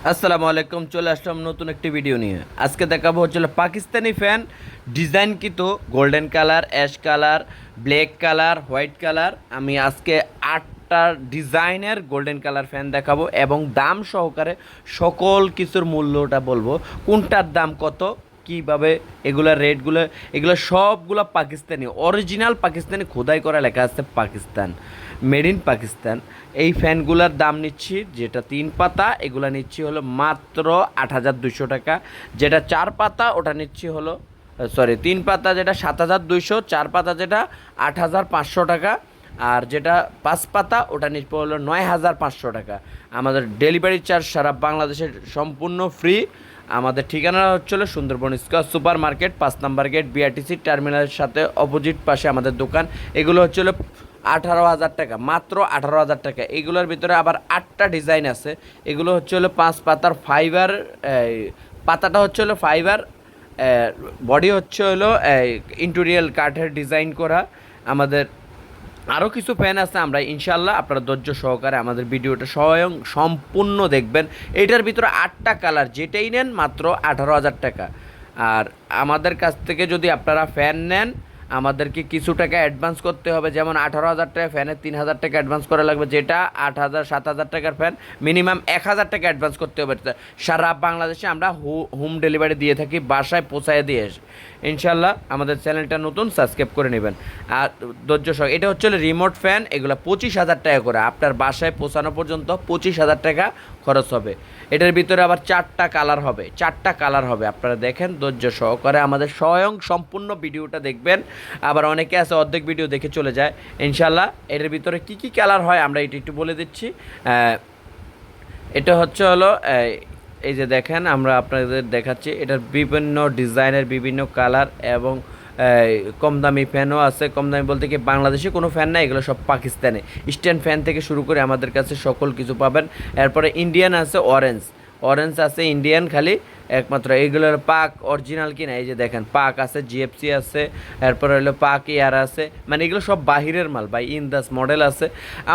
আসসালামু আলাইকুম, চলে আসলাম নতুন একটি ভিডিও নিয়ে। আজকে দেখাবো হচ্ছে পাকিস্তানি ফ্যান ডিজাইন কিন্তু golden colour, ash colour, black colour, white colour. আমি আজকে 8টা ডিজাইনের গোল্ডেন কালার ফ্যান দেখাবো এবং দাম সহকারে সকল কিছুর মূল্যটা বলবো, কোনটার দাম কত, কীভাবে এগুলোর রেটগুলো, এগুলো সবগুলো পাকিস্তানি, অরিজিনাল পাকিস্তানি, খোদাই করা লেখা আছে পাকিস্তান, মেড ইন পাকিস্তান। এই ফ্যানগুলোর দাম নিচ্ছি, যেটা 3 পাতা এগুলো নিচ্ছি হলো মাত্র 8,200 টাকা। যেটা 4 পাতা ওটা নিচ্ছি হলো, সরি, 3 পাতা যেটা 7,200, 4 পাতা যেটা 8,500 টাকা, আর যেটা 5 পাতা ওটা নিচ্ছি হলো 9,500 টাকা। আমাদের ডেলিভারি চার্জ সারা বাংলাদেশের সম্পূর্ণ ফ্রি। আমাদের ঠিকানা হচ্ছিল সুন্দরবন স্কয়ার সুপার মার্কেট, 5 নম্বর গেট, বিআরটিসি টার্মিনালের সাথে অপোজিট পাশে আমাদের দোকান। এগুলো হচ্ছিল 18,000 টাকা, মাত্র 18,000 টাকা। এগুলোর ভিতরে আবার 8টা ডিজাইন আছে। এগুলো হচ্ছে হলো 5 পাতার ফাইবার, পাতাটা হচ্ছে হলো ফাইবার, বডি হচ্ছে হলো ইন্টেরিয়াল কাঠের ডিজাইন করা। আমাদের আরও কিছু ফ্যান আছে, আমরা ইনশাল্লাহ আপনারা ধৈর্য সহকারে আমাদের ভিডিওটা স্বয়ং সম্পূর্ণ দেখবেন। এটার ভিতরে 8টা কালার, যেটাই নেন মাত্র 18,000 টাকা। আর আমাদের কাছ থেকে যদি আপনারা ফ্যান নেন, আমাদেরকে কিছু টাকা অ্যাডভান্স করতে হবে। যেমন 18,000 টাকা ফ্যানের 3,000 টাকা অ্যাডভান্স করা লাগবে, যেটা 8,000 7,000 টাকার ফ্যান মিনিমাম 1,000 টাকা অ্যাডভান্স করতে হবে। সারা বাংলাদেশে আমরা হোম ডেলিভারি দিয়ে থাকি, বাসায় পৌঁছায় দিয়ে আসি। ইনশাল্লাহ আমাদের চ্যানেলটা নতুন, সাবস্ক্রাইব করে নেবেন। আর ধৈর্য সহ, এটা হচ্ছে রিমোট ফ্যান, এগুলো 25,000 টাকা করে, আপনার বাসায় পৌঁছানো পর্যন্ত 25,000 টাকা খরচ হবে। এটার ভিতরে আবার 4টা কালার হবে, 4টা কালার হবে। আপনারা দেখেন ধৈর্য সহকারে, আমাদের স্বয়ং সম্পূর্ণ ভিডিওটা দেখবেন। আবার অনেকে আছে অর্ধেক ভিডিও দেখে চলে যায়। ইনশাল্লাহ এটার ভিতরে কি কি কালার হয় আমরা এটা একটু বলে দিচ্ছি। এটা হচ্ছে হলো এই যে দেখেন, আমরা আপনাদের দেখাচ্ছি, এটার বিভিন্ন ডিজাইনের বিভিন্ন কালার এবং কম দামি ফ্যানও আছে। কম দামি বলতে কি বাংলাদেশে কোনো ফ্যান না, এগুলো সব পাকিস্তানে। স্ট্যান্ড ফ্যান থেকে শুরু করে আমাদের কাছে সকল কিছু পাবেন। এরপরে ইন্ডিয়ান আছে, অরেঞ্জ অরেঞ্জ আছে, ইন্ডিয়ান খালি একমাত্র। এইগুলোর পাক অরিজিনাল কিনা, এই যে দেখেন পাক আছে, জিএফসি আছে, এরপর হলো পাক এয়ার আছে, মানে এগুলো সব বাহিরের মাল, বাই ইন্দাস মডেল আছে।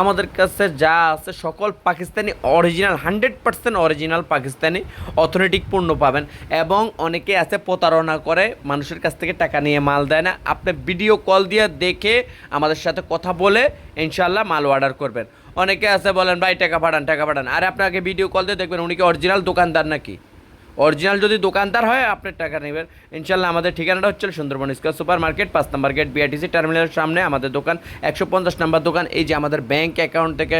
আমাদের কাছে যা আছে সকল Pakistani original, 100% original Pakistani authentic পণ্য পাবেন। এবং অনেকে আছে প্রতারণা করে, মানুষের কাছ থেকে টাকা নিয়ে মাল দেয় না। আপনি ভিডিও কল দিয়ে দেখে আমাদের সাথে কথা বলে ইনশাল্লাহ মাল অর্ডার করবেন। অনেকে আছে বলেন ভাই টাকা পাঠান টাকা পাঠান, আর আপনাকে ভিডিও কল দিয়ে দেখবেন উনি কি অরিজিনাল দোকানদার নাকি। অরিজিনাল যদি দোকানদার হয় আপনি টাকা নেবেন ইনশাল্লাহ। আমাদের ঠিকানাটা হচ্ছে সুন্দরবন স্কয়ার সুপার মার্কেট, 5 নম্বর গেট, বিআরটিসি টার্মিনালের সামনে আমাদের দোকান, 150 নম্বর দোকান। এই যে আমাদের ব্যাংক অ্যাকাউন্ট থেকে,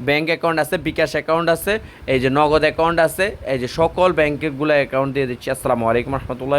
ব্যাংক অ্যাকাউন্ট আছে, বিকাশ অ্যাকাউন্ট আছে, এই যে নগদ অ্যাকাউন্ট আছে, এই যে সকল ব্যাংকগুলো অ্যাকাউন্ট দিয়ে দিচ্ছি। আসসালামু আলাইকুম রহমতুল্লাহ।